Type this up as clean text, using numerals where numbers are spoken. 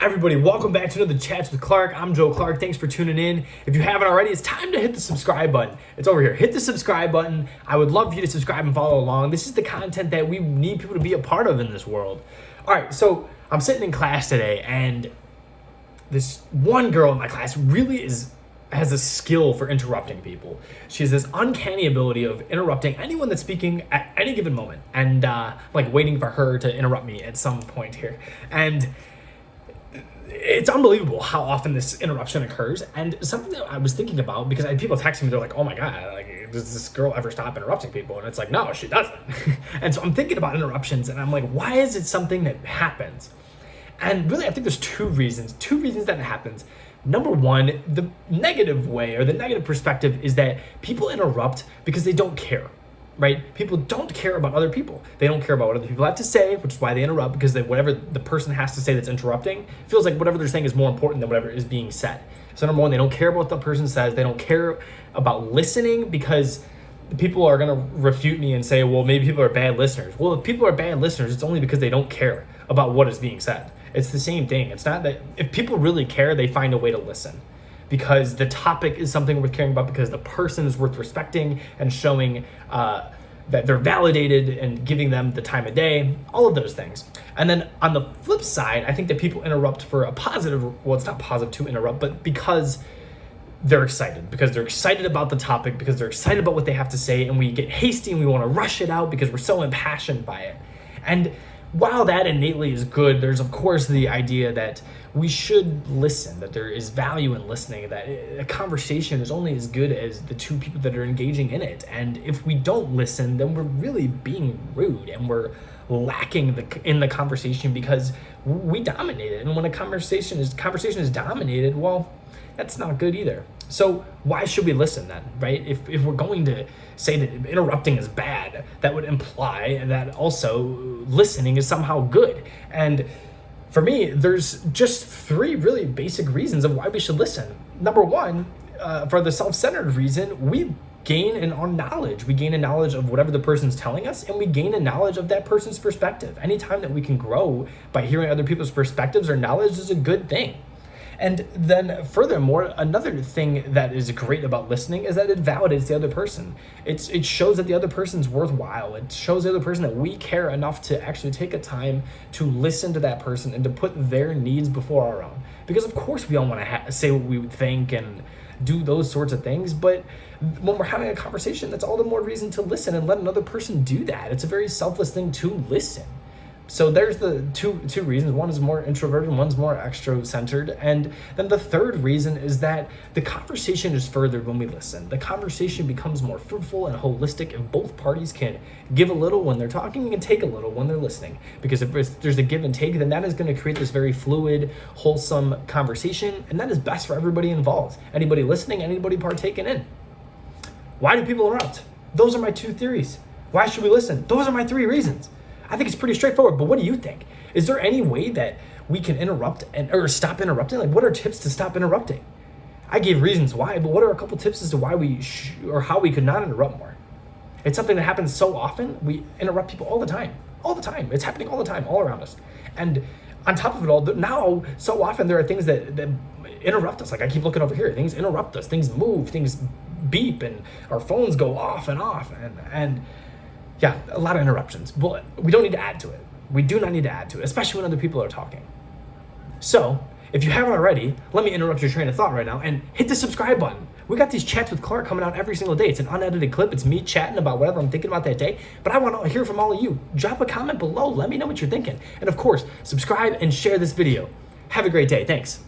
Everybody, welcome back to another Chats with Clark. I'm Joe Clark. Thanks for tuning in. If you haven't already, it's time to hit the subscribe button. It's over here. Hit the subscribe button. I would love for you to subscribe and follow along. This is the content that we need people to be a part of in this world. All right, so I'm sitting in class today, and this one girl in my class really has a skill for interrupting people. She has this uncanny ability of interrupting anyone that's speaking at any given moment, and like waiting for her to interrupt me at some point here. And it's unbelievable how often this interruption occurs. And something that I was thinking about, because I had people texting me, they're like, oh my God, like, does this girl ever stop interrupting people? And it's like, no, she doesn't. And so I'm thinking about interruptions, and I'm like, why is it something that happens? And really, I think there's two reasons that it happens. Number one, the negative way, or the negative perspective, is that people interrupt because they don't care. Right? People don't care about other people. They don't care about what other people have to say, which is why they interrupt, because whatever the person has to say that's interrupting feels like whatever they're saying is more important than whatever is being said. So number one, they don't care about what the person says. They don't care about listening, because people are going to refute me and say, well, maybe people are bad listeners. Well, if people are bad listeners, it's only because they don't care about what is being said. It's the same thing. It's not that if people really care, they find a way to listen, because the topic is something worth caring about, because the person is worth respecting and showing that they're validated and giving them the time of day, all of those things. And then on the flip side, I think that people interrupt for a positive, well, it's not positive to interrupt, but because they're excited about the topic, because they're excited about what they have to say, and we get hasty and we want to rush it out because we're so impassioned by it. And while that innately is good, there's of course the idea that we should listen, that there is value in listening, that a conversation is only as good as the two people that are engaging in it. And if we don't listen, then we're really being rude, and we're lacking in the conversation because we dominate it. And when a conversation is dominated, well, that's not good either. So why should we listen then, right? If we're going to say that interrupting is bad, that would imply that also listening is somehow good. And for me, there's just three really basic reasons of why we should listen. Number one, for the self-centered reason, we gain in our knowledge. We gain a knowledge of whatever the person's telling us, and we gain a knowledge of that person's perspective. Anytime that we can grow by hearing other people's perspectives or knowledge is a good thing. And then furthermore, another thing that is great about listening is that it validates the other person. It shows that the other person's worthwhile. It shows the other person that we care enough to actually take a time to listen to that person and to put their needs before our own. Because of course we all want to say what we would think and do those sorts of things, but when we're having a conversation, that's all the more reason to listen and let another person do that. It's a very selfless thing to listen. So there's the two reasons. One is more introverted, one's more extro-centered. And then the third reason is that the conversation is furthered when we listen. The conversation becomes more fruitful and holistic, and both parties can give a little when they're talking and take a little when they're listening. Because if there's a give and take, then that is going to create this very fluid, wholesome conversation, and that is best for everybody involved. Anybody listening, anybody partaking in. Why do people interrupt? Those are my two theories. Why should we listen? Those are my three reasons. I think it's pretty straightforward, but what do you think? Is there any way that we can interrupt or stop interrupting? Like, what are tips to stop interrupting? I gave reasons why, but what are a couple tips as to why or how we could not interrupt more? It's something that happens so often. We interrupt people all the time. It's happening all the time, all around us. And on top of it all, now so often there are things that interrupt us. Like, I keep looking over here, things interrupt us, things move, things beep, and our phones go off and off, and yeah, a lot of interruptions, but we don't need to add to it. We do not need to add to it, especially when other people are talking. So if you haven't already, let me interrupt your train of thought right now and hit the subscribe button. We got these Chats with Clark coming out every single day. It's an unedited clip. It's me chatting about whatever I'm thinking about that day, but I want to hear from all of you. Drop a comment below. Let me know what you're thinking. And of course, subscribe and share this video. Have a great day. Thanks.